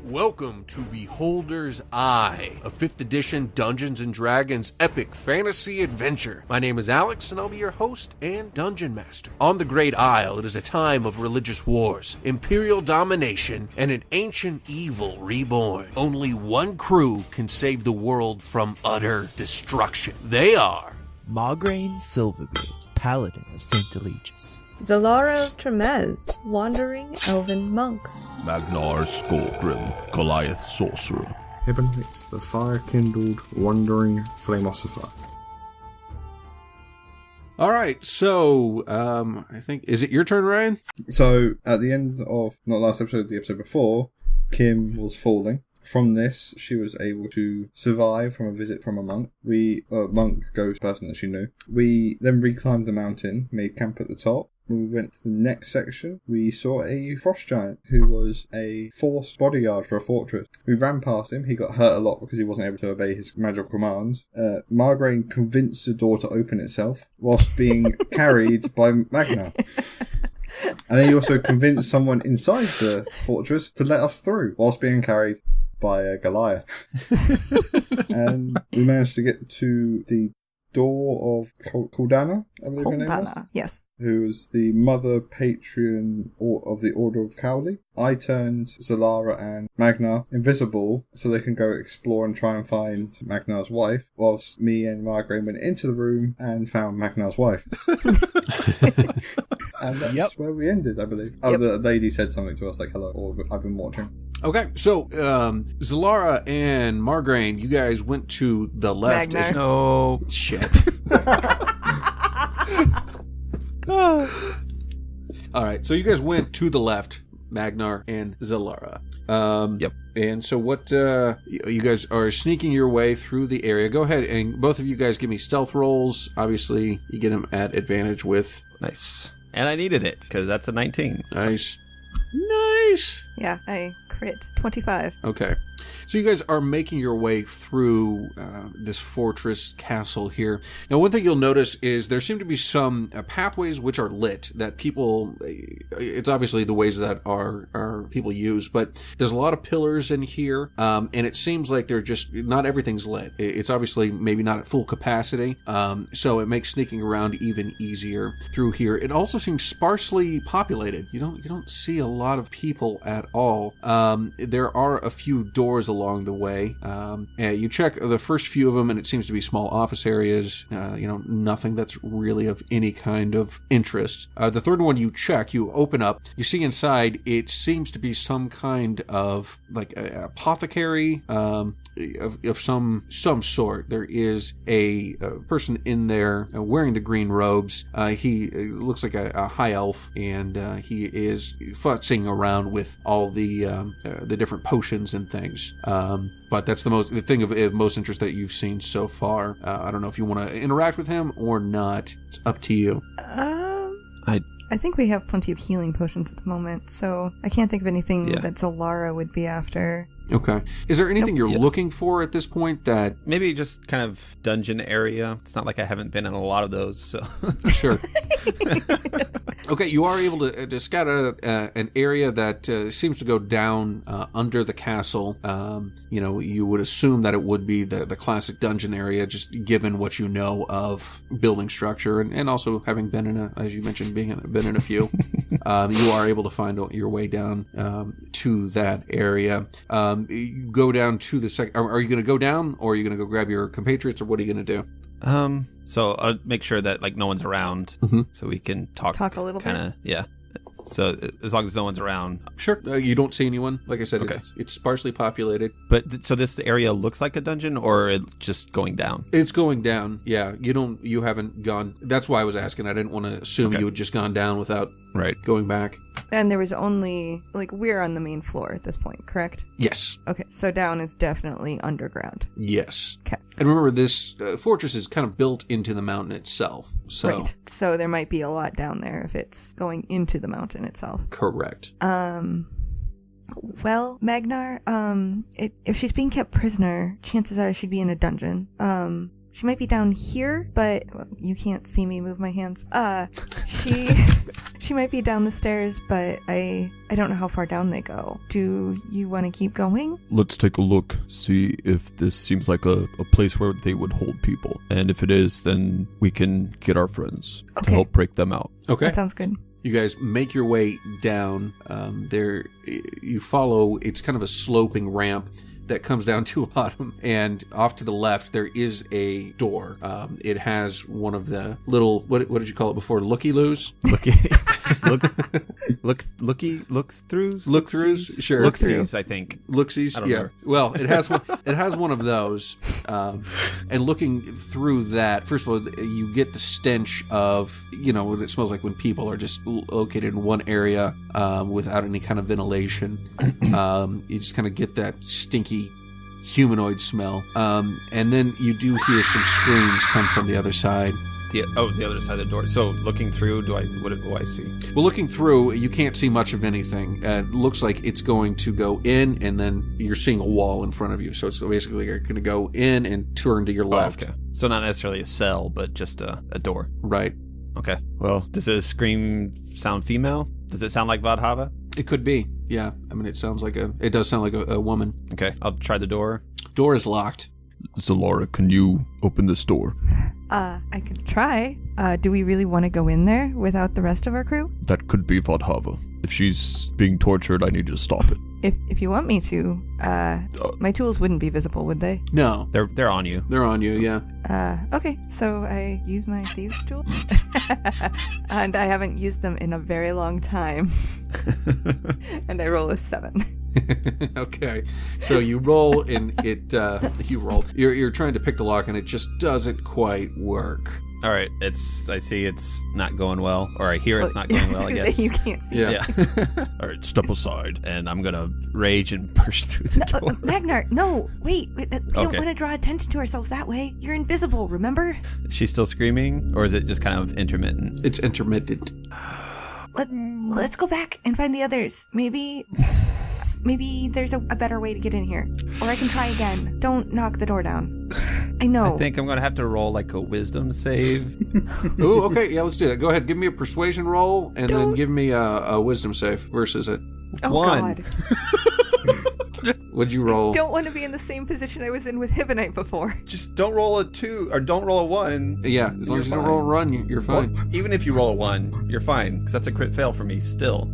Welcome to Beholder's Eye, a 5th edition Dungeons & Dragons epic fantasy adventure. My name is Alex, and I'll be your host and Dungeon Master. On the Great Isle, it is a time of religious wars, imperial domination, and an ancient evil reborn. Only one crew can save the world from utter destruction. They are... Margraine Silverbeard, Paladin of St. Eligius. Zalara Tremez, Wandering Elven Monk. Magnar Skullgrim, Goliath Sorcerer. Heavenlight, the fire-kindled, wandering Flamosifier. All right, so, I think... Is it your turn, Ryan? So, at the end of, not last episode, the episode before, Kim was falling. From this, she was able to survive from a visit from a monk. Monk, ghost person that she knew. We then reclimbed the mountain, made camp at the top. When we went to the next section, we saw a frost giant who was a forced bodyguard for a fortress. We ran past him. He got hurt a lot because he wasn't able to obey his magical commands. Margraine convinced the door to open itself whilst being carried by Magna. And then he also convinced someone inside the fortress to let us through whilst being carried by Goliath. And we managed to get to the door of Kuldana, I believe her name was. Yes. Who was the mother patron of the Order of Cowley. I turned Zalara and Magna invisible so they can go explore and try and find Magnar's wife, whilst me and Margaret went into the room and found Magnar's wife. And that's where we ended, I believe. Oh, the lady said something to us like, hello, or I've been watching. Okay, so Zalara and Margraine, you guys went to the left. No. Shit. All right, so you guys went to the left, Magnar and Zalara. Yep. And so what, you guys are sneaking your way through the area. Go ahead and both of you guys give me stealth rolls. Obviously, you get them at advantage with... Nice. And I needed it, because that's a 19. Nice. Nice! Yeah, I crit 25. Okay. So you guys are making your way through this fortress castle here. Now, one thing you'll notice is there seem to be some pathways which are lit that people... It's obviously the ways that our people use, but there's a lot of pillars in here, and it seems like they're just... Not everything's lit. It's obviously maybe not at full capacity, so it makes sneaking around even easier through here. It also seems sparsely populated. You don't see a lot of people at all. There are a few doors along the way. You check the first few of them, and it seems to be small office areas. Nothing that's really of any kind of interest. The third one you check, you open up, you see inside, it seems to be some kind of like a apothecary of some sort. There is a person in there wearing the green robes. He looks like a high elf, and he is futzing around with all the different potions and things. But that's the thing of most interest that you've seen so far. I don't know if you want to interact with him or not. It's up to you. I think we have plenty of healing potions at the moment, so I can't think of anything that Zalara would be after. Okay. Is there anything you're looking for at this point that... Maybe just kind of dungeon area. It's not like I haven't been in a lot of those, so... Sure. Okay, you are able to scout out an area that seems to go down under the castle. You would assume that it would be the classic dungeon area, just given what you know of building structure, and also having been as you mentioned, been in a few. You are able to find your way down to that area. You go down to the second... Are you going to go down, or are you going to go grab your compatriots, or what are you going to do? So I'll make sure that no one's around, so we can talk a little bit. Yeah. So as long as no one's around. Sure. You don't see anyone. Like I said, okay. It's sparsely populated. But so this area looks like a dungeon, or it's just going down? It's going down. Yeah. You haven't gone. That's why I was asking. I didn't want to assume you had just gone down without going back. And there was only, we're on the main floor at this point, correct? Yes. Okay, so down is definitely underground. Yes. Okay. And remember, this fortress is kind of built into the mountain itself. So. Right. So there might be a lot down there if it's going into the mountain itself. Correct. Well, Magnar, if she's being kept prisoner, chances are she'd be in a dungeon. She might be down here, but you can't see me move my hands. She might be down the stairs, but I don't know how far down they go. Do you want to keep going? Let's take a look, see if this seems like a place where they would hold people. And if it is, then we can get our friends to help break them out. Okay. That sounds good. You guys make your way down. You follow, it's kind of a sloping ramp that comes down to a bottom, and off to the left there is a door. It has one of the little, what did you call it before? Looky-loos? Look-throughs? Look-throughs? Sure. Look-sees, I think. Look-sees? Yeah. Remember. Well, it has one of those. And looking through that, first of all, you get the stench of, what it smells like when people are just located in one area without any kind of ventilation. You just kind of get that stinky humanoid smell. And then you do hear some screams come from the other side. The other side of the door. So looking through, what do I see? Well, looking through, you can't see much of anything. It looks like it's going to go in, and then you're seeing a wall in front of you. So it's basically going to go in and turn to your left. Okay. So not necessarily a cell, but just a door. Right. Okay. Well, does the scream sound female? Does it sound like Vadhava? It could be. Yeah. I mean, it does sound like a woman. Okay. I'll try the door. Door is locked. Zalara, can you open this door? I could try. Do we really want to go in there without the rest of our crew? That could be Vadhava. If she's being tortured, I need you to stop it. If you want me to, my tools wouldn't be visible, would they? No. They're on you. They're on you, yeah. Okay, so I use my thieves tool. And I haven't used them in a very long time. And I roll a 7. Okay, so you roll and you roll. You're trying to pick the lock and it just doesn't quite work. All right, I see it's not going well, or I hear it's not going well, I guess. You can't see. Yeah. All right, step aside. And I'm gonna rage and burst through the door. Magnar, no, wait, we don't want to draw attention to ourselves that way. You're invisible, remember? She's still screaming, or is it just kind of intermittent? It's intermittent. Let's go back and find the others. Maybe there's a better way to get in here. Or I can try again. Don't knock the door down. I know. I think I'm going to have to roll like a wisdom save. Ooh, okay, yeah, let's do that. Go ahead, give me a persuasion roll, and then give me a wisdom save versus it. Oh, 1. God. What'd you roll? I don't want to be in the same position I was in with Hibonite before. Just don't roll a 2, or don't roll a 1. Yeah, as long as you don't roll a run, you're fine. Well, even if you roll a 1, you're fine, because that's a crit fail for me still.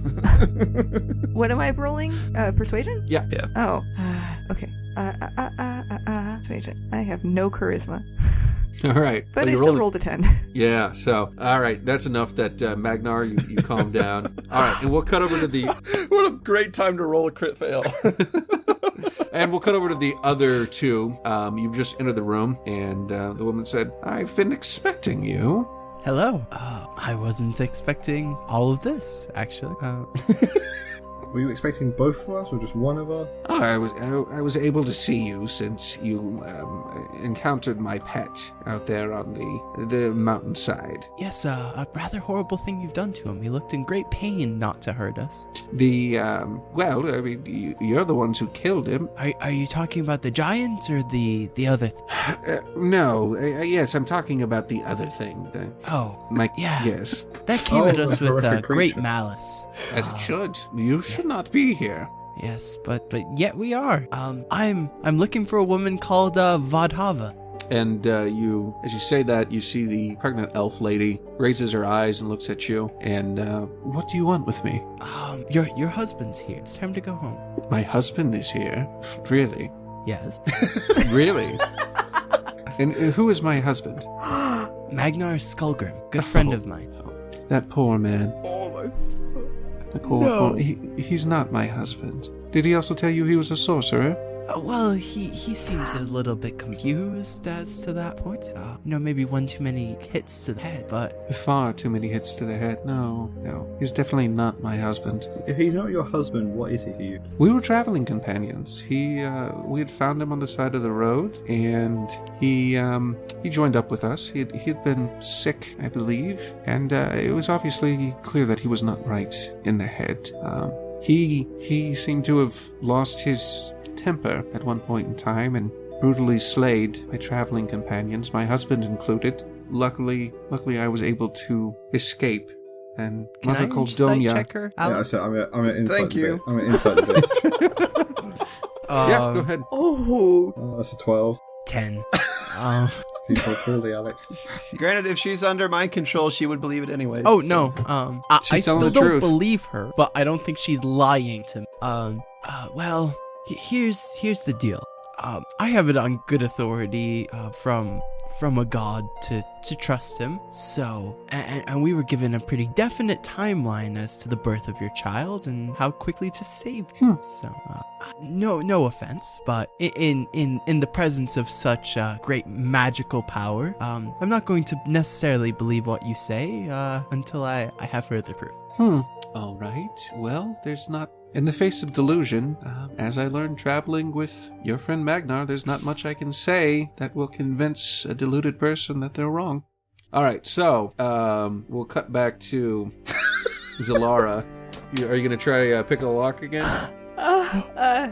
What am I rolling? Persuasion? Yeah. Oh, okay. Persuasion. I have no charisma. All right. But I still rolled a 10. Yeah, so, all right, that's enough that Magnar, you calm down. All right, and we'll cut over to the... What a great time to roll a crit fail. And we'll cut over to the other two. You've just entered the room, and the woman said, I've been expecting you. Hello. I wasn't expecting all of this, actually. Were you expecting both of us or just one of us? Oh, I was able to see you since you encountered my pet out there on the mountainside. Yes, a rather horrible thing you've done to him. He looked in great pain not to hurt us. Well, I mean, you're the ones who killed him. Are you talking about the giant or the other No, yes, I'm talking about the other thing. Yeah. Yes. That came at us with horrific great creature. malice. As it should. You should not be here. Yes, but yet we are. I'm looking for a woman called Vadhava. And as you say that, you see the pregnant elf lady raises her eyes and looks at you. And what do you want with me? Your husband's here. It's time to go home. My husband is here. Really? Yes. Really? And who is my husband? Magnar Skullgrim, good friend of mine. That poor man. Oh my. The poor. He's not my husband. Did he also tell you he was a sorcerer? Well, he seems a little bit confused as to that point. Maybe one too many hits to the head, but... Far too many hits to the head. No. He's definitely not my husband. If he's not your husband, what is he to you? We were traveling companions. We had found him on the side of the road, and he joined up with us. He had been sick, I believe, and it was obviously clear that he was not right in the head. He seemed to have lost his temper at one point in time and brutally slayed by traveling companions, my husband included. Luckily, I was able to escape. And Can mother I called sight Donya. check her, Yeah, Alex? so I'm an inside. Thank you. I'm an inside bitch. Yeah, go ahead. Oh. That's a 12. 10. You so poorly, Alex. Granted, if she's under my control, she would believe it anyway. Oh no. I She's still telling the don't truth. believe her, but I don't think she's lying to me. Well, here's the deal. I have it on good authority from a god to trust him. So, and we were given a pretty definite timeline as to the birth of your child and how quickly to save him. So, no offense, but in the presence of such great magical power, I'm not going to necessarily believe what you say until I have further proof. All right. Well, there's not... In the face of delusion, as I learned traveling with your friend Magnar, there's not much I can say that will convince a deluded person that they're wrong. All right, so we'll cut back to Zalara. Are you going to try pick a lock again?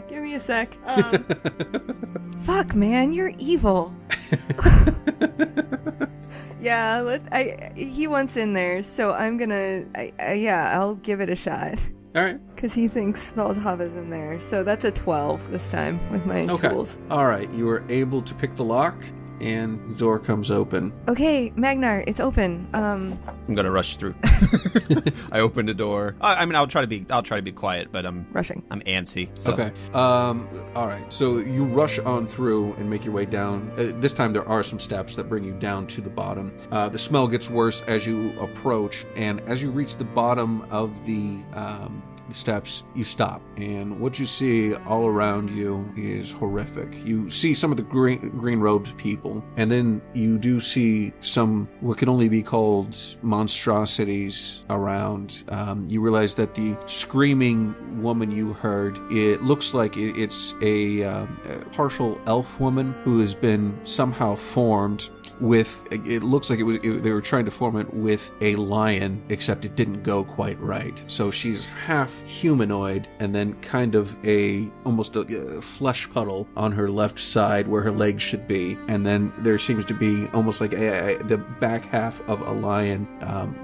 Give me a sec. Fuck, man, you're evil. Yeah, he wants in there, so I'm gonna, I'll give it a shot. All right. Because he thinks Valdhava's in there. So that's a 12 this time with my tools. All right. You were able to pick the lock, and the door comes open. Okay, Magnar, it's open. I'm gonna rush through. I open the door. I mean, I'll try to be quiet, but I'm Rushing. I'm antsy. So. Okay. All right. So you rush on through and make your way down. This time there are some steps that bring you down to the bottom. The smell gets worse as you approach, and as you reach the bottom of the steps, you stop, and what you see all around you is horrific. You see some of the green-robed people, and then you do see some what can only be called monstrosities around. You realize that the screaming woman you heard, it looks like it's a partial elf woman who has been somehow formed with, it looks like they were trying to form it with a lion, except it didn't go quite right. So she's half humanoid and then kind of almost a flesh puddle on her left side where her legs should be. And then there seems to be almost like the back half of a lion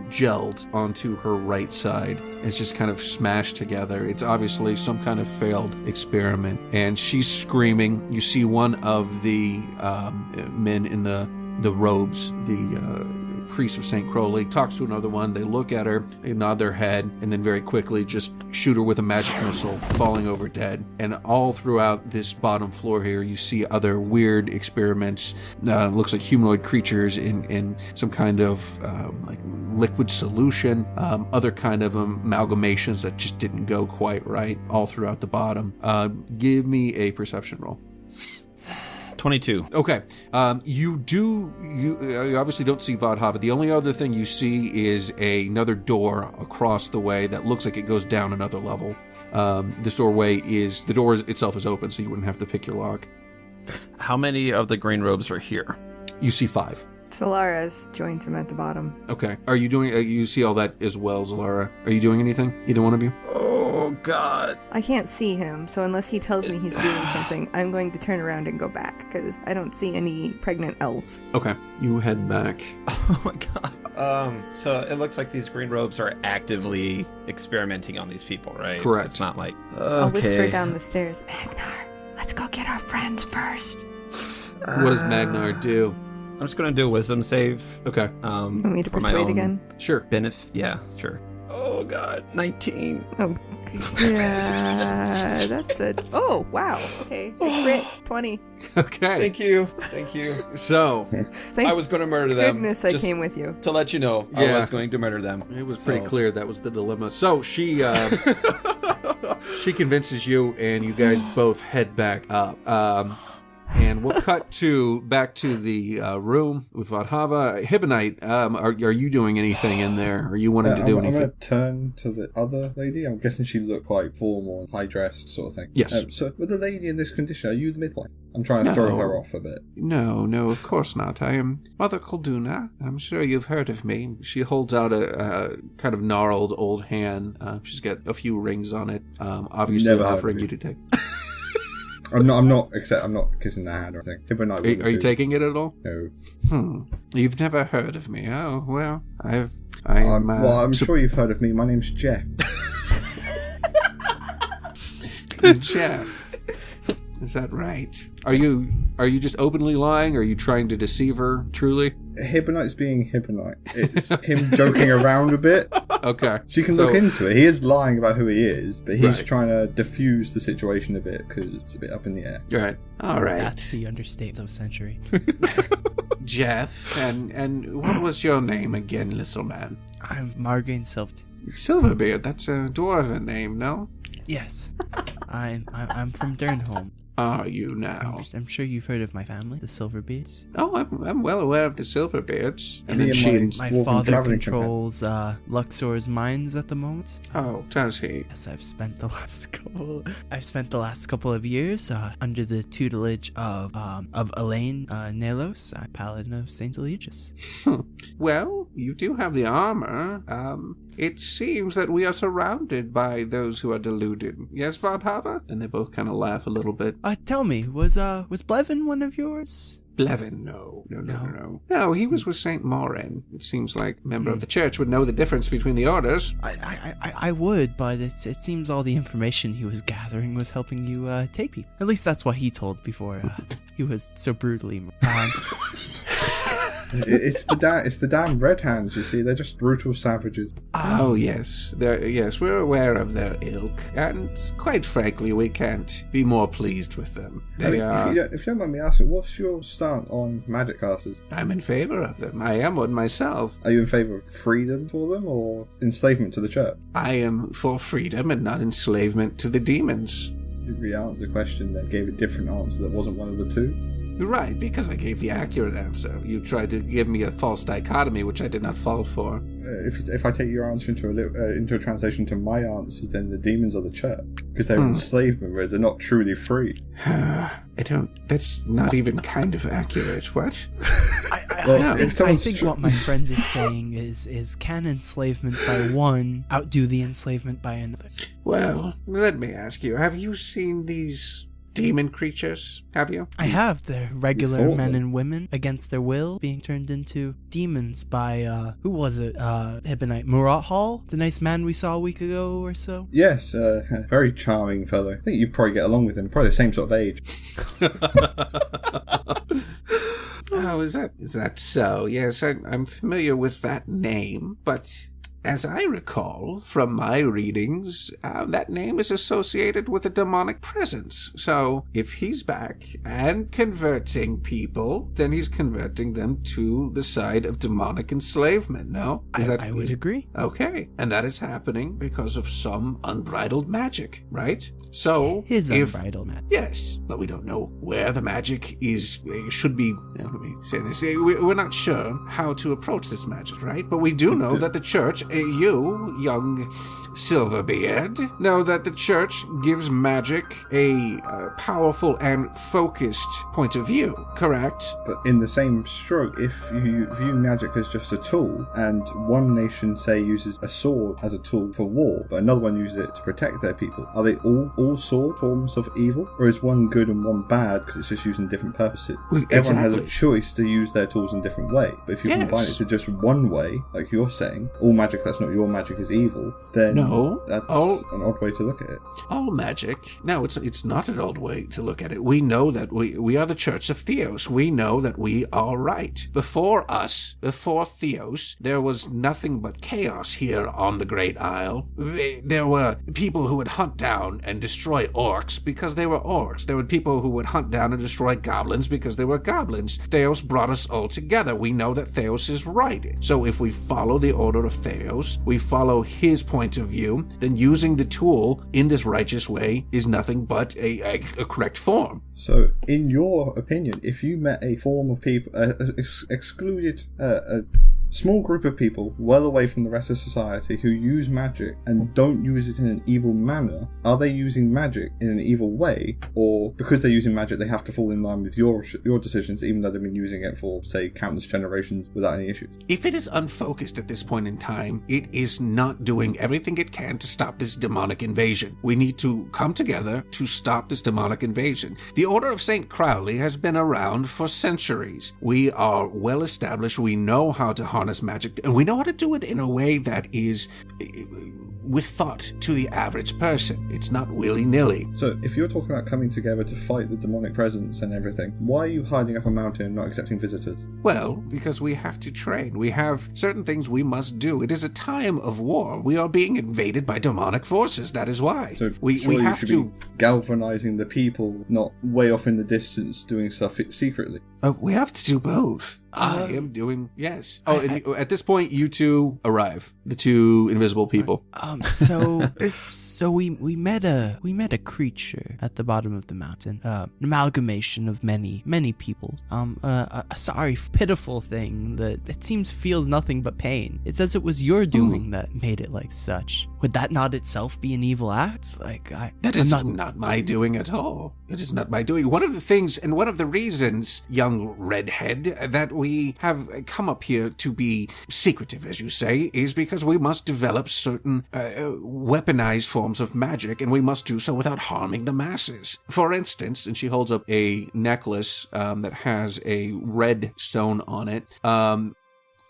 gelled onto her right side. It's just kind of smashed together. It's obviously some kind of failed experiment. And she's screaming. You see one of the men in the robes, the priest of St. Crowley, talks to another one. They look at her, they nod their head, and then very quickly just shoot her with a magic missile, falling over dead. And all throughout this bottom floor here, you see other weird experiments. Looks like humanoid creatures in some kind of like liquid solution, other kind of amalgamations that just didn't go quite right all throughout the bottom. Give me a perception roll. 22. Okay. You obviously don't see Valdhava. The only other thing you see is another door across the way that looks like it goes down another level. This doorway the door itself is open, so you wouldn't have to pick your lock. How many of the green robes are here? You see 5. Solara's joins him at the bottom. Okay. Are you doing, you see all that as well, Zalara? Are you doing anything? Either one of you? Oh, God. I can't see him, so unless he tells me he's doing something, I'm going to turn around and go back, because I don't see any pregnant elves. Okay. You head back. Oh, my God. So it looks like these green robes are actively experimenting on these people, right? Correct. It's not like, I'll whisper okay. down the stairs, Magnar, let's go get our friends first. What does Magnar do? I'm just going to do a wisdom save. Okay. Want me to for my persuade own again? Sure. benefit. Yeah, sure. Oh, God. 19. Oh, yeah, that's it. Oh, wow. Okay, crit, 20. Okay. Thank you. Thank you. So, Thank I was going to murder them. goodness I just came with you. to let you know, Yeah. I was going to murder them. it was pretty clear that was the dilemma. So, she convinces you, and you guys both head back up. And we'll cut back to the room with Valdhava. Hibonite, are you doing anything in there? Are you wanting to do anything? I'm going to turn to the other lady. I'm guessing she looked quite formal and high-dressed sort of thing. Yes. So, with the lady in this condition, are you the midwife? I'm trying to throw her off a bit. No, of course not. I am Mother Khalduna. I'm sure you've heard of me. She holds out a kind of gnarled old hand. She's got a few rings on it, obviously Never heard offering of you you. to take. I'm not kissing the hand or anything. Hibonite Are you taking it at all? No. You've never heard of me. Oh, well, I'm sure you've heard of me. My name's Jeff. Jeff. Is that right? Are you just openly lying? Or are you trying to deceive her truly? Hibonite's being Hibonite. It's him joking around a bit. Okay. She can look into it. He is lying about who he is, but he's Right. trying to diffuse the situation a bit because it's a bit up in the air. Right. All right. That's the understatement of a century. Jeff, and what was your name again, little man? I'm Margain Silft. Silverbeard. That's a dwarven name, no? Yes. I'm from Durnholm. Are you now? I'm sure you've heard of my family, the Silverbeards. Oh, I'm well aware of the Silverbeards. And me and My Dwarven father traveling controls Luxor's mines at the moment. Oh, does he? Yes, I've spent the last couple of years under the tutelage of Elaine Nelos, Paladin of Saint Eligius. Well, you do have the armor. It seems that we are surrounded by those who are deluded. Yes, Vadhava? And they both kind of laugh a little bit. Tell me, was Blevin one of yours? Blevin, no. No, he was with Saint Morin. It seems like a member of the church would know the difference between the orders. I would, but it seems all the information he was gathering was helping you take people. At least that's what he told before he was so brutally. It's the damn Red Hands, you see. They're just brutal savages. Oh, yes. Yes, we're aware of their ilk. And quite frankly, we can't be more pleased with them. If you don't mind me asking, what's your stance on magic casters? I'm in favor of them. I am one myself. Are you in favor of freedom for them or enslavement to the church? I am for freedom and not enslavement to the demons. You re-answered the question, then gave a different answer that wasn't one of the two. Right, because I gave the accurate answer. You tried to give me a false dichotomy, which I did not fall for. If I take your answer into a translation to my answers, then the demons are the church. Because they're enslavement, whereas they're not truly free. That's not even kind of accurate. What? I think what my friend is saying is can enslavement by one outdo the enslavement by another? Well, let me ask you, have you seen these demon creatures? Have you? I have. They're regular men and women against their will being turned into demons by, who was it? Hibonite Murat Hall? The nice man we saw a week ago or so? Yes, very charming fellow. I think you probably get along with him. Probably the same sort of age. Oh, is that so? Yes, I'm familiar with that name, but as I recall from my readings, that name is associated with a demonic presence. So if he's back and converting people, then he's converting them to the side of demonic enslavement, no? I would agree. Okay, and that is happening because of some unbridled magic, right? So His unbridled magic. Yes, but we don't know where the magic should be. Let me say this. We're not sure how to approach this magic, right? But we do know that the church, you, young Silverbeard, know that the church gives magic a powerful and focused point of view, correct? But in the same stroke, if you view magic as just a tool, and one nation, say, uses a sword as a tool for war, but another one uses it to protect their people, are they all sword forms of evil? Or is one good and one bad because it's just used in different purposes? Exactly. Everyone has a choice to use their tools in different way, but if you combine it to just one way, like you're saying, all magic that's not your magic is evil, then that's an odd way to look at it. All magic? No, it's not an odd way to look at it. We know that we are the Church of Theos. We know that we are right. Before Theos, there was nothing but chaos here on the Great Isle. There were people who would hunt down and destroy orcs because they were orcs. There were people who would hunt down and destroy goblins because they were goblins. Theos brought us all together. We know that Theos is right. So if we follow the order of Theos, we follow his point of view, then using the tool in this righteous way is nothing but a correct form. So, in your opinion, if you met a form of people, excluded small group of people well away from the rest of society who use magic and don't use it in an evil manner, are they using magic in an evil way, or because they're using magic they have to fall in line with your decisions even though they've been using it for, say, countless generations without any issues? If it is unfocused at this point in time, it is not doing everything it can to stop this demonic invasion. We need to come together to stop this demonic invasion. The Order of St. Crowley has been around for centuries. We are well established. We know how to harness magic, and we know how to do it in a way that is with thought to the average person. It's not willy-nilly. So, if you're talking about coming together to fight the demonic presence and everything, why are you hiding up a mountain and not accepting visitors? Well, because we have to train. We have certain things we must do. It is a time of war. We are being invaded by demonic forces. That is why. So we have to be galvanizing the people, not way off in the distance doing stuff secretly. We have to do both. I am doing, yes. At this point, you two arrive. The two invisible people. So we met a creature at the bottom of the mountain. An amalgamation of many people. A sorry, pitiful thing that it seems feels nothing but pain. It says it was your doing that made it like such. Would that not itself be an evil act? That is not my doing at all. It is not my doing. One of the things and one of the reasons, young redhead, that we have come up here to be secretive, as you say, is because we must develop certain weaponized forms of magic, and we must do so without harming the masses. For instance, and she holds up a necklace that has a red stone on it.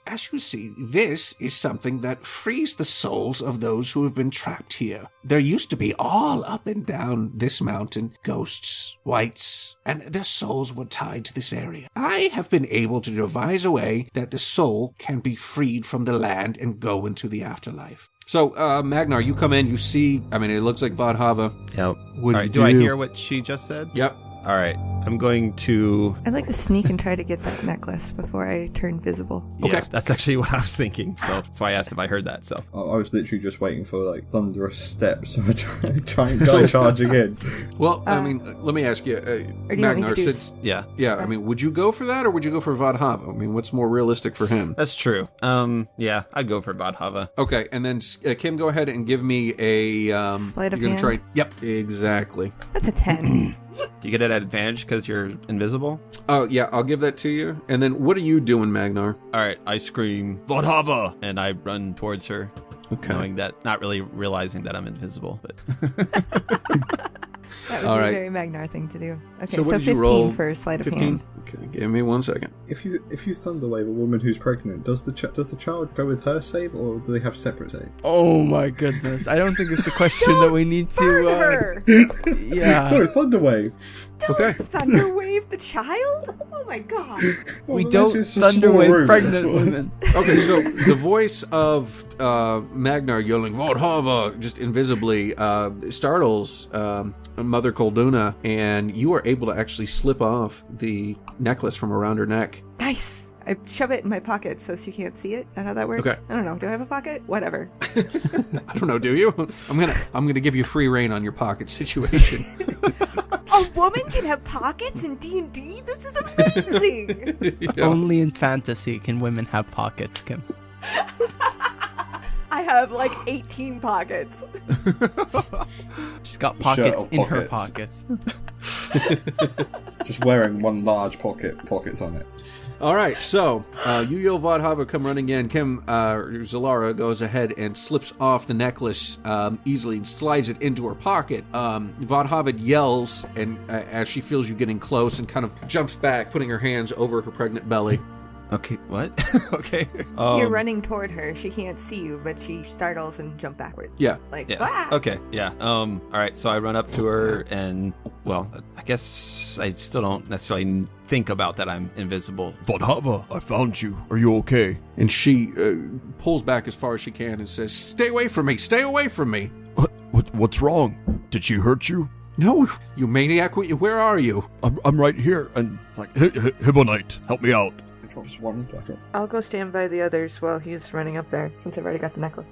As you see, this is something that frees the souls of those who have been trapped here. There used to be all up and down this mountain ghosts, wights, and their souls were tied to this area. I have been able to devise a way that the soul can be freed from the land and go into the afterlife. So, Magnar, you come in, you see, it looks like Vodhava. Yep. What All right, do I hear what she just said? Yep. All right, I'm going to... I'd like to sneak and try to get that necklace before I turn visible. Yeah, that's actually what I was thinking, so that's why I asked if I heard that, so... I was literally just waiting for, thunderous steps of a giant guy charging in. Well, let me ask you, Magnar, since... Yeah. Yeah, would you go for that, or would you go for Vodhava? What's more realistic for him? That's true. Yeah, I'd go for Vodhava. Okay, and then, Kim, go ahead and give me a... Sleight of you're hand? gonna try... Yep, exactly. That's a 10. Do you get an advantage because you're invisible? Oh, yeah, I'll give that to you. And then what are you doing, Magnar? All right, I scream, Vodhava! And I run towards her, knowing that, not really realizing that I'm invisible, but... That would be a very Magnar thing to do. Okay, so what did 15 you roll? for sleight of 15? hand. Okay, give me 1 second. If you thunderwave a woman who's pregnant, does the child go with her save, or do they have separate save? Oh my goodness! I don't think it's a question that we need to. Her. Yeah. Sorry, thunderwave. Don't thunderwave the child? Oh my god. We don't thunderwave pregnant women. Okay, so the voice of Magnar yelling Vodhava just invisibly startles Mother Kolduna, and you are able to actually slip off the necklace from around her neck. Nice. I shove it in my pocket so she can't see it. Is that how that works? Okay. I don't know. Do I have a pocket? Whatever. I don't know, do you? I'm gonna give you free reign on your pocket situation. A woman can have pockets in D&D? This is amazing! Yeah. Only in fantasy can women have pockets, Kim. I have 18 pockets. She's got pockets in her pockets. Just wearing one large pockets on it. All right, so Yuyo Vodhava come running in. Kim Zalara goes ahead and slips off the necklace easily and slides it into her pocket. Vodhava yells, and as she feels you getting close, and kind of jumps back, putting her hands over her pregnant belly. Okay, what? Okay. You're running toward her. She can't see you, but she startles and jump backward. Yeah. Ah! Okay, yeah. All right, so I run up to her and, well, I guess I still don't necessarily think about that I'm invisible. Vodhava, I found you. Are you okay? And she pulls back as far as she can and says, "Stay away from me! Stay away from me!" What's wrong? Did she hurt you? No, you maniac! Where are you? I'm right here, and Hibonite, help me out. drop just one. Do I drop? I'll go stand by the others while he's running up there, since I've already got the necklace.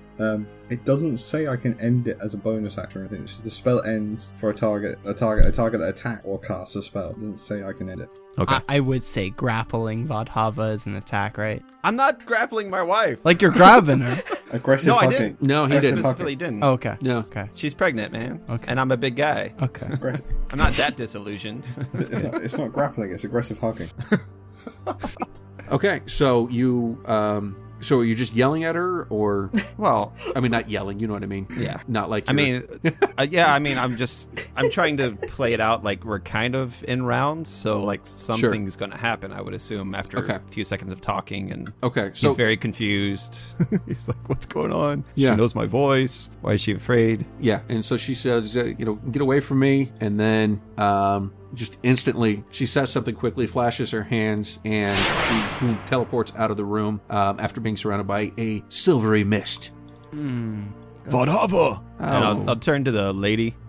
It doesn't say I can end it as a bonus action or anything. It's just the spell ends for a target that attack or casts a spell. It doesn't say I can end it. Okay. I would say grappling Vodhava is an attack, right? I'm not grappling my wife. Like you're grabbing her. Aggressive No, I hugging. didn't. No, he Aggressive didn't. Specifically hugging. didn't. Oh, okay. No. Okay. She's pregnant, man. Okay. And I'm a big guy. Okay. Aggressive. I'm not that disillusioned. It's not grappling. It's aggressive hugging. Okay, so you so are you just yelling at her, or Well, I mean, not yelling, you know what I mean? yeah. Not like I mean, I'm trying to play it out like we're kind of in rounds, so like something's going to happen, I would assume, after a few seconds of talking, and okay, so he's very confused. He's like, what's going on? Yeah. She knows my voice. Why is she afraid? yeah, and so she says, get away from me, and then just instantly she says something quickly, flashes her hands, and she teleports out of the room after being surrounded by a silvery mist. Vodhava! And I'll turn to the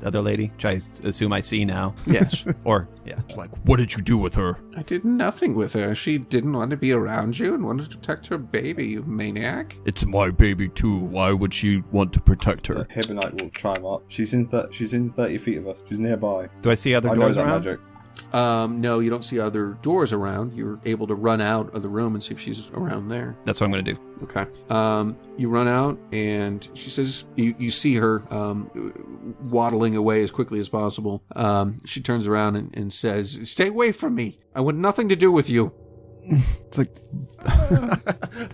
other lady, which I assume I see now. Yes. Or, yeah. Like, what did you do with her? I did nothing with her. She didn't want to be around you and wanted to protect her baby, you maniac. It's my baby too. Why would she want to protect her? Hebonite will chime up. She's in 30 feet of us. She's nearby. Do I see other I know doors that around? magic. No, you don't see other doors around. You're able to run out of the room and see if she's around there. That's what I'm going to do. Okay. You run out, and she says, you see her waddling away as quickly as possible. She turns around and says, "Stay away from me. I want nothing to do with you." It's like, I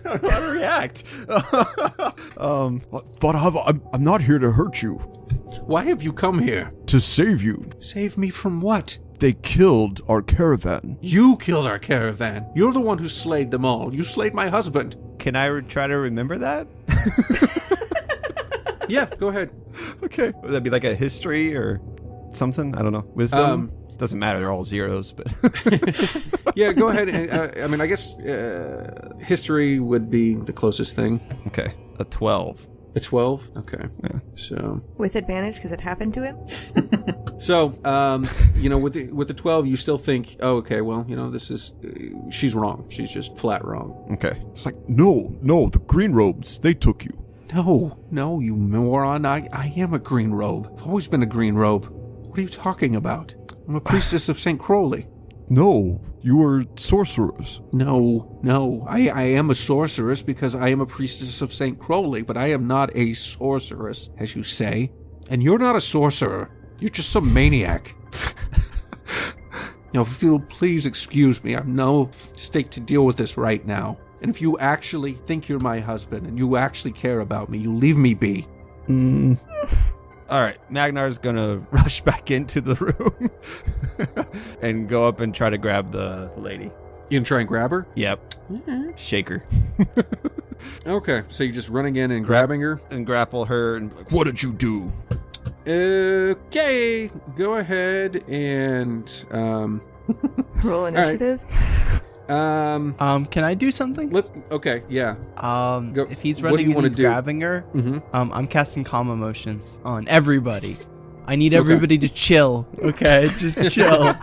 don't know how to react. Vodhava, I'm not here to hurt you. Why have you come here? To save you. Save me from what? They killed our caravan. You killed our caravan. You're the one who slayed them all. You slayed my husband. Can I try to remember that? Yeah, go ahead. Okay. Would that be like a history or something? I don't know. Wisdom? Doesn't matter. They're all zeros, but... Yeah, go ahead. And, I guess history would be the closest thing. Okay. A 12. A 12? Okay. Yeah. So... With advantage, because it happened to him? So, with the 12, you still think, oh, okay, well, this is, she's wrong. She's just flat wrong. Okay. It's like, no, the green robes, they took you. No, you moron. I am a green robe. I've always been a green robe. What are you talking about? I'm a priestess of St. Crowley. No, you were sorcerers. No. I am a sorceress because I am a priestess of St. Crowley, but I am not a sorceress, as you say. And you're not a sorcerer. You're just some maniac. Now, if you'll please excuse me, I'm no stake to deal with this right now. And if you actually think you're my husband and you actually care about me, you leave me be. All right. Magnar's going to rush back into the room and go up and try to grab the lady. You gonna try and grab her? Yep. Shake her. Okay, so you're just running in and grabbing her? And grapple her. And What did you do? Okay, go ahead and Roll initiative. Can I do something? Yeah. Go- If he's what do running you and wanna he's do? grabbing her, Mm-hmm. I'm casting calm emotions on everybody. I need everybody to chill. Okay, just chill.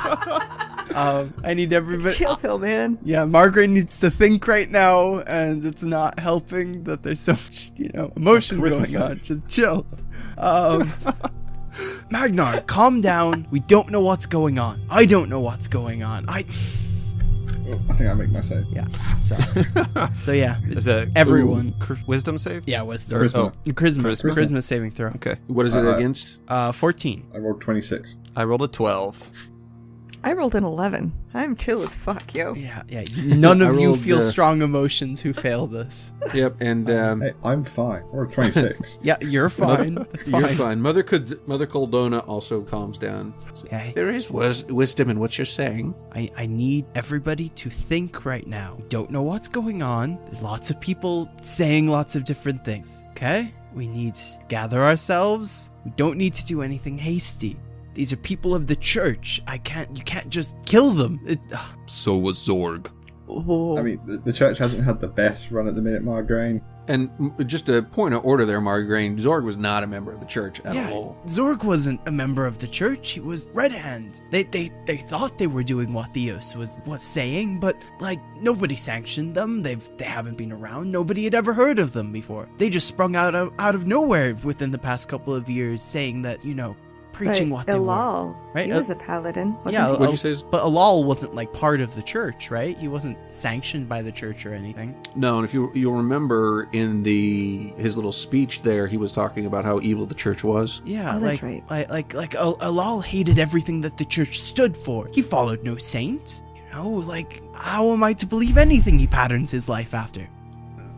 I need everybody. Chill pill, man. Yeah, Margaret needs to think right now, and it's not helping that there's so much, emotion Charisma going on. save. Just chill. Magnar, calm down. We don't know what's going on. I don't know what's going on. I think I make my save. Yeah. So yeah. is it Everyone. Wisdom save? Yeah, wisdom. Charisma. Charisma saving throw. Okay. What is it against? 14. I rolled 26. I rolled a 12. I rolled an 11. I'm chill as fuck, yo. Yeah. None I of you rolled, feel strong emotions who fail this. Yep, and Hey, I'm fine. I rolled 26. Yeah, you're fine. That's fine. you're fine. Mother Coldona also calms down. Yeah, There is wisdom in what you're saying. I need everybody to think right now. We don't know what's going on. There's lots of people saying lots of different things. Okay? We need to gather ourselves. We don't need to do anything hasty. These are people of the church. You can't just kill them. So was Zorg. Oh. I mean, the church hasn't had the best run at the minute, Margraine. And just a point of order there, Margraine, Zorg was not a member of the church at all. Zorg wasn't a member of the church. He was Red Hand. They thought they were doing what Theos was saying, but like nobody sanctioned them. They haven't been around. Nobody had ever heard of them before. They just sprung out of nowhere within the past couple of years, saying that preaching but what they Elal, were. Right? He was a paladin. Wasn't Yeah, he? What'd you say? But Elal wasn't like part of the church, right? He wasn't sanctioned by the church or anything. No, and if you'll remember in his little speech there, he was talking about how evil the church was. Yeah, that's like, right. like Elal hated everything that the church stood for. He followed no saint. Like how am I to believe anything he patterns his life after?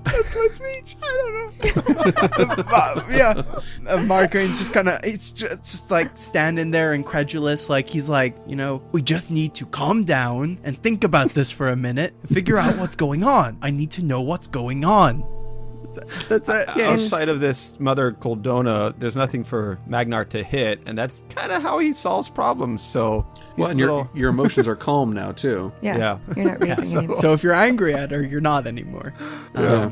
That's my speech. I don't know. Margraine's just kind of, it's just like standing there incredulous. Like he's like, we just need to calm down and think about this for a minute and figure out what's going on. I need to know what's going on. That's it. Outside of this Mother Coldona, there's nothing for Magnar to hit, and that's kind of how he solves problems. So, Well, and your emotions are calm now too. Yeah. You're not raging anymore. So if you're angry at her, you're not anymore.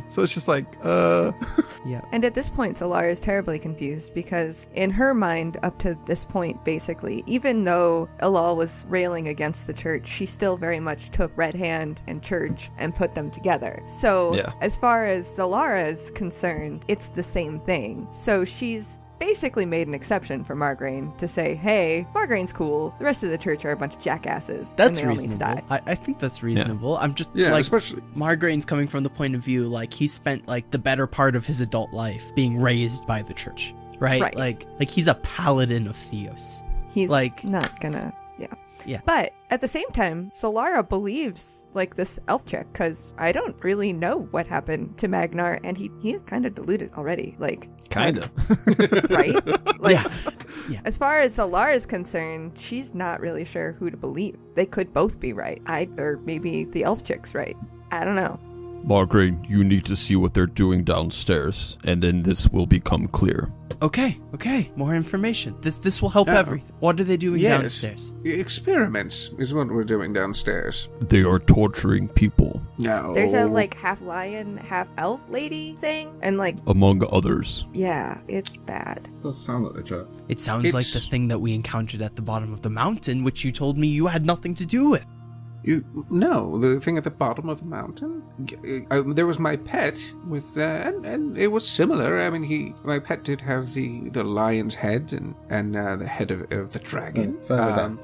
So it's just like, Yeah. And at this point, Solar is terribly confused because in her mind, up to this point, basically, even though Elal was railing against the church, she still very much took Red Hand and church and put them together. So as far as Solara is concerned, it's the same thing. So she's basically made an exception for Margraine to say, hey, Margraine's cool. The rest of the church are a bunch of jackasses. That's and they reasonable. All need to die. I think that's reasonable. I'm just especially Margraine's coming from the point of view like he spent like the better part of his adult life being raised by the church, right? Like he's a paladin of Theos. He's like not gonna, Yeah. But at the same time, Solara believes like this elf chick because I don't really know what happened to Magnar, and he is kind of deluded already. Like kind of. right? Like, Yeah. As far as Solara is concerned, she's not really sure who to believe. They could both be right. Or maybe the elf chick's right. I don't know. Margraine, you need to see what they're doing downstairs, and then this will become clear. Okay. More information. This will help everything. What are they doing downstairs? Experiments is what we're doing downstairs. They are torturing people. No. There's a like half lion, half elf lady thing, and like among others. yeah, it's bad. It does sound like the chat. It sounds like the thing that we encountered at the bottom of the mountain, which you told me you had nothing to do with. No, the thing at the bottom of the mountain. There was my pet with, and it was similar. I mean, my pet did have the lion's head and the head of the dragon.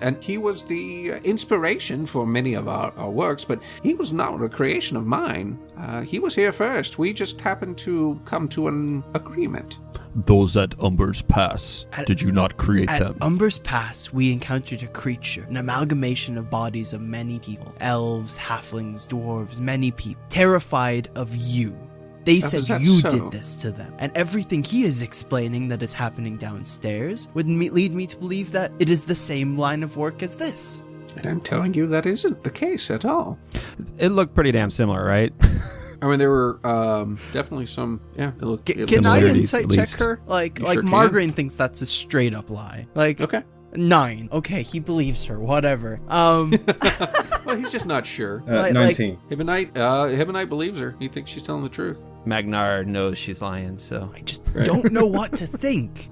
And he was the inspiration for many of our works, but he was not a creation of mine. He was here first. We just happened to come to an agreement. Those at Umber's Pass, did you not create them? At Umber's Pass, we encountered a creature, an amalgamation of bodies of many people. Elves, halflings, dwarves, many people. Terrified of you. They said you did this to them. And everything he is explaining that is happening downstairs would lead me to believe that it is the same line of work as this. And I'm telling you that isn't the case at all. It looked pretty damn similar, right? I mean, there were definitely some. Yeah, it looked. Can I insight at check least. her? Like sure can. Margraine thinks that's a straight up lie. Like Okay. 9. Okay, he believes her. Whatever. Well, he's just not sure. 19. Hibonite believes her. He thinks she's telling the truth. Magnar knows she's lying, so. I just don't know what to think.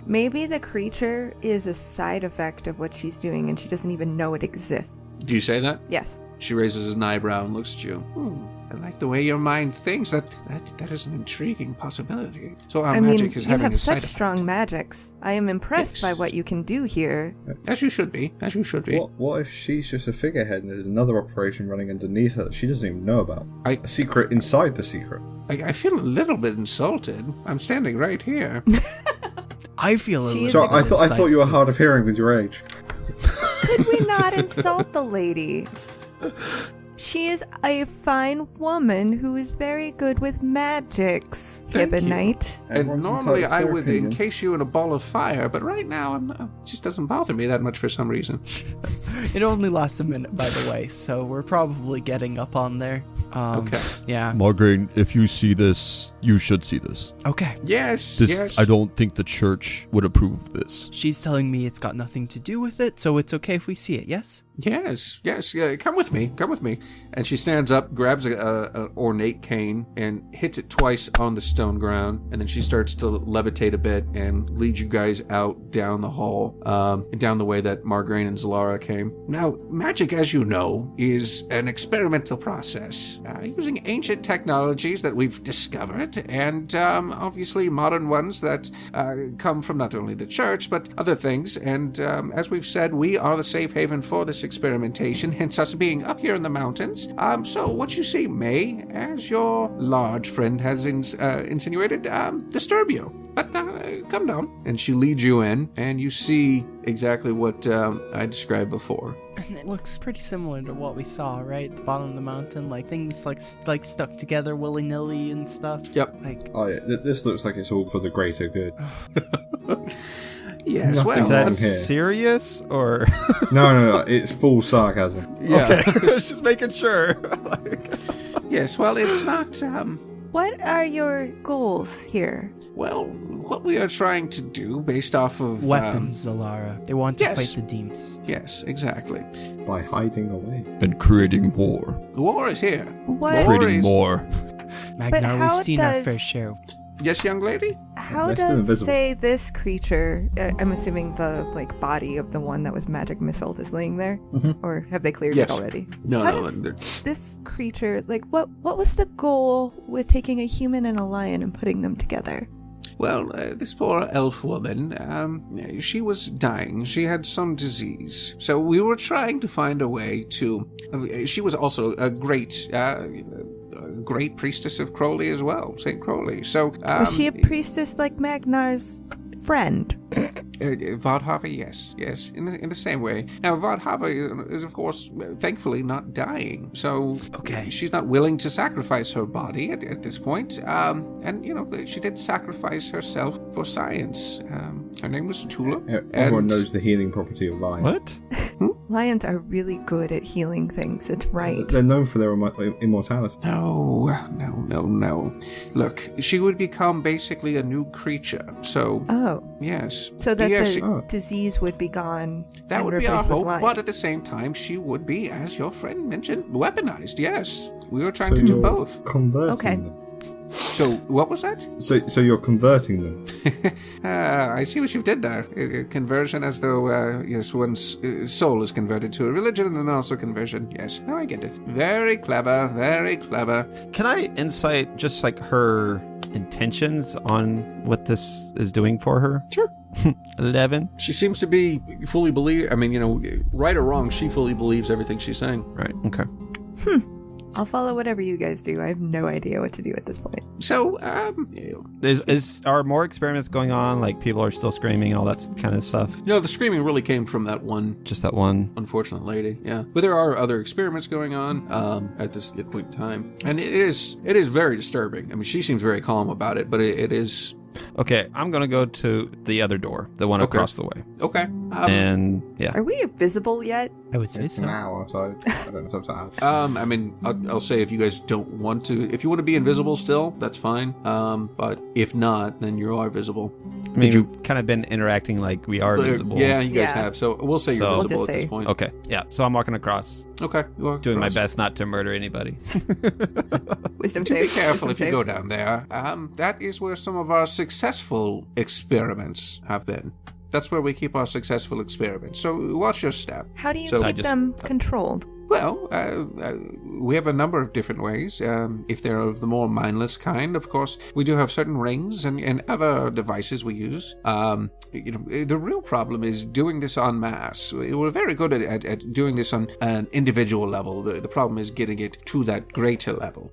Maybe the creature is a side effect of what she's doing, and she doesn't even know it exists. Do you say that? Yes. She raises an eyebrow and looks at you. I like the way your mind thinks. That is an intriguing possibility. So our magic is you having have a side such effect. strong magics. I am impressed by what you can do here. As you should be. As you should be. What if she's just a figurehead and there's another operation running underneath her that she doesn't even know about? A secret inside the secret. I feel a little bit insulted. I'm standing right here. I feel a She little. is So a I thought you were hard of hearing with your age. Could we not insult the lady? She is a fine woman who is very good with magics, Thank you. Hibonite. And Everyone's normally entitled to I their would opinion. encase you in a ball of fire, but right now it just doesn't bother me that much for some reason. It only lasts a minute, by the way, so we're probably getting up on there. Okay. Yeah. Margraine, if you see this, you should see this. Okay. Yes. This, I don't think the church would approve of this. She's telling me it's got nothing to do with it, so it's okay if we see it, yes? Yes, come with me. And she stands up, grabs a ornate cane, and hits it twice on the stone ground, and then she starts to levitate a bit and leads you guys out down the hall, down the way that Margraine and Zalara came. Now, magic, as you know, is an experimental process, using ancient technologies that we've discovered, and obviously modern ones that come from not only the church, but other things, and as we've said, we are the safe haven for this experimentation, hence us being up here in the mountains. So what you see may, as your large friend has insinuated, disturb you. But come down. And she leads you in, and you see exactly what I described before. And it looks pretty similar to what we saw, right? At the bottom of the mountain, like things like stuck together willy-nilly and stuff. Yep. Oh yeah, this looks like it's all for the greater good. Yes, Nothing well, Is that wrong here. serious or? No, it's full sarcasm. yeah. Okay, I was just making sure. Yes, well, it's not, What are your goals here? well, what we are trying to do based off of... Weapons, Zalara. They want to yes. fight the demons. Yes, exactly. By hiding away. And creating more. The war is here. What? Creating more. Magnar, how we've seen our does- fair share. Yes, young lady? How They're still does, invisible. say, this creature, I'm assuming the, body of the one that was magic missile is laying there? Or have they cleared Yes. it already? No, How no. does this creature, what was the goal with taking a human and a lion and putting them together? Well, this poor elf woman, she was dying. She had some disease. So we were trying to find a way to... she was also a great priestess of Crowley as well, St. Crowley. So... Was she a priestess like Magnar's friend? Vadhava, yes, in the same way. Now, Vadhava is, of course, thankfully not dying, so Okay. she's not willing to sacrifice her body at this point. And, she did sacrifice herself for science. Her name was Tula. Everyone knows the healing property of lions. What? Lions are really good at healing things. It's right. They're known for their immortality. No. Look, she would become basically a new creature, so... Oh, Yes. so that Yes, the disease would be gone. that and would be our replaced with hope, lion. but at the same time, she would be, as your friend mentioned, weaponized, yes. We were trying to do you're both. Converting Okay. them. So, what was that? So you're converting them. I see what you did there. Conversion as though, yes, one's soul is converted to a religion and then also conversion. Yes, now I get it. Very clever, very clever. Can I insight just like her intentions on what this is doing for her? Sure. 11. She seems to be fully right or wrong, she fully believes everything she's saying. Right. Okay. I'll follow whatever you guys do. I have no idea what to do at this point. So, Are more experiments going on? Like people are still screaming and all that kind of stuff? the screaming really came from that one Just that one. unfortunate lady, yeah. But there are other experiments going on at this point in time, and it is very disturbing. I mean, she seems very calm about it, but it is Okay, I'm gonna go to the other door, the one Okay. across the way, okay. and yeah. Are we visible yet? I would say It's so. an hour, so I don't know sometimes. I mean, I'll say if you guys don't want to, if you want to be invisible still, that's fine. But if not, then you are visible. I mean, we've kind of been interacting like we are visible. Yeah, you guys Yeah. have. So we'll say So- you're We'll visible just at this say- point. Okay, yeah. So I'm walking across, Okay. You are doing my across. best not to murder anybody. Wisdom To be save. careful wisdom if you save. go down there. That is where some of our successful experiments have been. That's where we keep our successful experiments. So watch your step. How do you So- keep them controlled? Well, we have a number of different ways. If they're of the more mindless kind, of course, we do have certain rings and other devices we use. The real problem is doing this en masse. We're very good at doing this on an individual level. The problem is getting it to that greater level.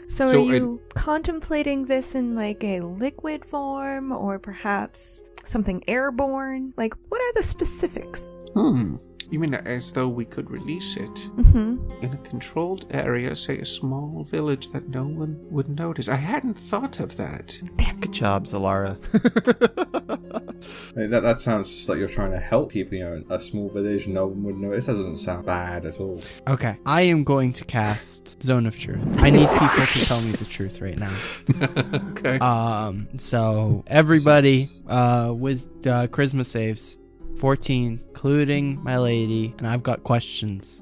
So So are you contemplating this in like a liquid form or perhaps something airborne? Like, what are the specifics? You mean as though we could release it Mm-hmm. in a controlled area, say a small village that no one would notice? I hadn't thought of that. Good job, Zalara. I mean, that sounds just like you're trying to help people, a small village, no one would know. It doesn't sound bad at all. Okay, I am going to cast Zone of Truth. I need people to tell me the truth right now. Okay. So everybody with charisma saves. 14, including my lady, and I've got questions.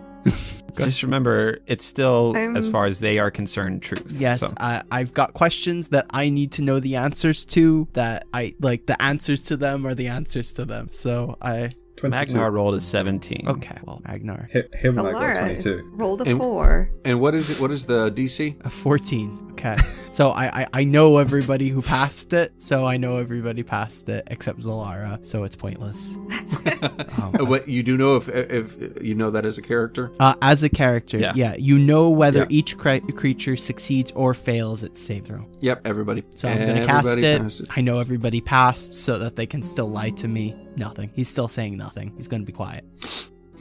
Just remember, it's still, I'm- as far as they are concerned, truth. Yes, So. I've got questions that I need to know the answers to, that I, like, the answers to them are the answers to them. So 22. Magnar rolled a 17. okay, well, Magnar. Him and I got Alara 22. rolled a And- 4. And what is it? What is the DC? A 14. Okay. So I know everybody who passed it, so I know everybody passed it except Zalara, so it's pointless. What you do know if you know that as a character? As a character, Yeah. yeah, you know whether Yeah. each creature succeeds or fails its save throw. Yep, everybody. So I'm going to cast Everybody it. passed I know everybody passed so that they can still lie to me. Nothing. He's still saying nothing. He's going to be quiet.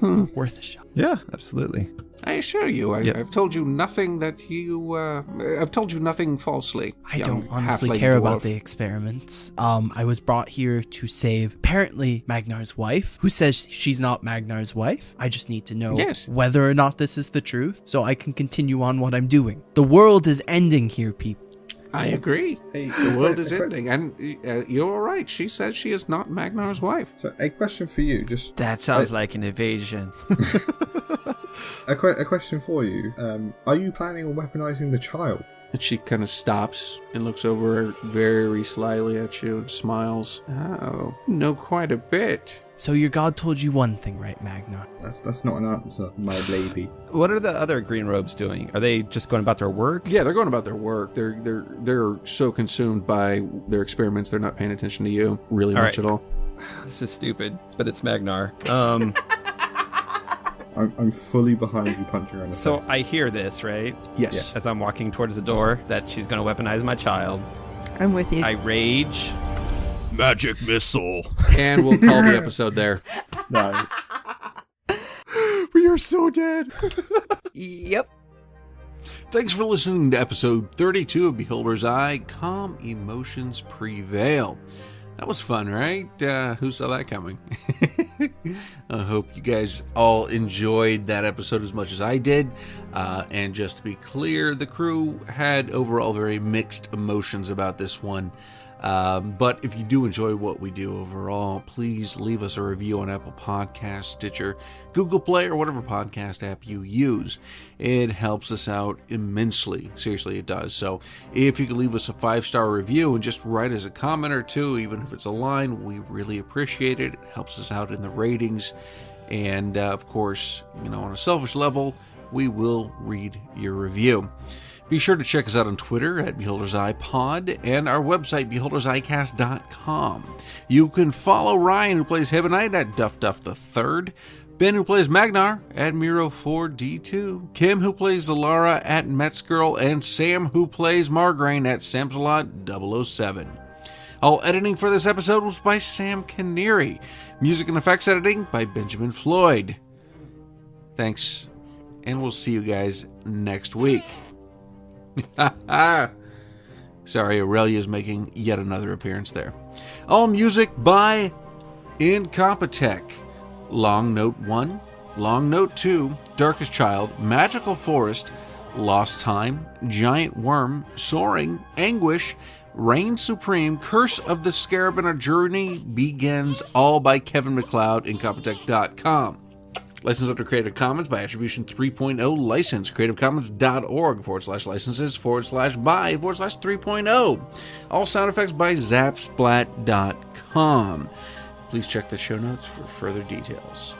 Worth a shot. Yeah, absolutely. I assure you, Yep. I've told you nothing that you. I've told you nothing falsely. I young don't honestly halfling care dwarf. about the experiments. I was brought here to save apparently Magnar's wife, who says she's not Magnar's wife. I just need to know Yes. whether or not this is the truth so I can continue on what I'm doing. The world is ending here, people. I agree. Hey, The world is ending, and you're right. She says she is not Magnar's wife. So, a question for you, just That sounds like an evasion. a question for you. Are you planning on weaponizing the child? And she kind of stops and looks over very slyly at you and smiles. Oh, you know quite a bit. So your god told you one thing, right, Magnar? That's not an answer, my lady. What are the other green robes doing? Are they just going about their work? Yeah, they're going about their work. They're so consumed by their experiments, they're not paying attention to you really All much right. at all. This is stupid, but it's Magnar. I'm fully behind you punching her in the So face. I hear this, right? Yes. As I'm walking towards the door, that she's going to weaponize my child. I'm with you. I rage. Magic missile. And we'll call the episode there. No. We are so dead. Yep. Thanks for listening to episode 32 of Beholder's Eye, Calm Emotions Prevail. That was fun, right? Who saw that coming? I hope you guys all enjoyed that episode as much as I did. And just to be clear, the crew had overall very mixed emotions about this one. But if you do enjoy what we do overall, please leave us a review on Apple Podcasts, Stitcher, Google Play, or whatever podcast app you use. It helps us out immensely. Seriously, it does. So if you could leave us a 5-star review and just write us a comment or two, even if it's a line, we really appreciate it. It helps us out in the ratings. And of course, on a selfish level, we will read your review. Be sure to check us out on Twitter at Beholder's Eye Pod and our website, beholderseyecast.com. You can follow Ryan, who plays Hebonite, at DuffDuff3rd, Ben, who plays Magnar, at Miro4D2, Kim, who plays Zalara, at Metzgirl, and Sam, who plays Margraine, at Samsalot007. All editing for this episode was by Sam Canary. Music and effects editing by Benjamin Floyd. Thanks, and we'll see you guys next week. Sorry, Aurelia's making yet another appearance there. All music by INCOMPETECH. Long Note 1, Long Note 2, Darkest Child, Magical Forest, Lost Time, Giant Wyrm, Soaring, Anguish, Reign Supreme, Curse of the Scarab, and A Journey Begins, all by Kevin MacLeod, INCOMPETECH.com. License under Creative Commons by Attribution 3.0 license. CreativeCommons.org/licenses/by/3.0. All sound effects by Zapsplat.com. Please check the show notes for further details.